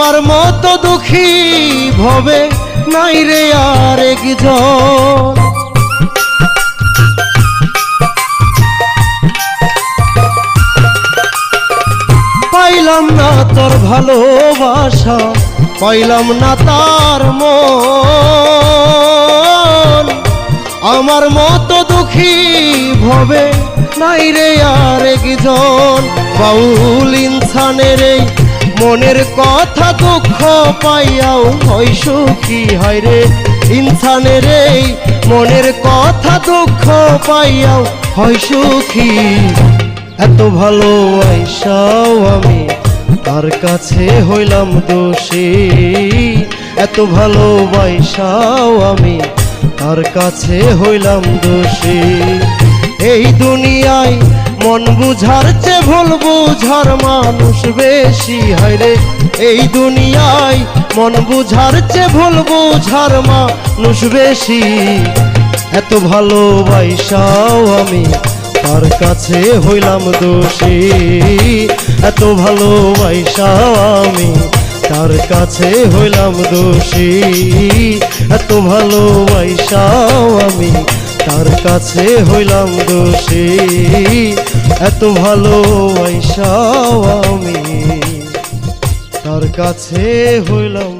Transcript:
আমার মতো দুঃখী ভবে নাই রে আর একজন। পাইলাম না তোর ভালোবাসা, পাইলাম না তার মন। আমার মতো দুঃখী ভবে নাই রে আর একজন। বাউল ইনসানের এই মনের কথা দুঃখ পাইয়াও হয় সুখী, হয় রে ইনসানের এই মনের কথা দুঃখ পাইয়াও হয় সুখী। এত ভালোবাসাও আমি তার কাছে হইলাম দোষী, এত ভালোবাসাও আমি তার কাছে হইলাম দোষী। এই দুনিয়ায় মন বুঝার চেয়ে ভুল বুঝার মানুষ বেশি, হয় রে এই দুনিয়ায় মন বুঝার চেয়ে ভুল বুঝার মানুষ বেশি। এত ভালোবাসাও আমি তার কাছে হইলাম দোষী, এত ভালোবাসাও আমি তার কাছে হইলাম দোষী, এত ভালোবাসাও আমি তার কাছে হইলাম দোষী, এত ভালোবাসাও আমি তার কাছে হইলাম।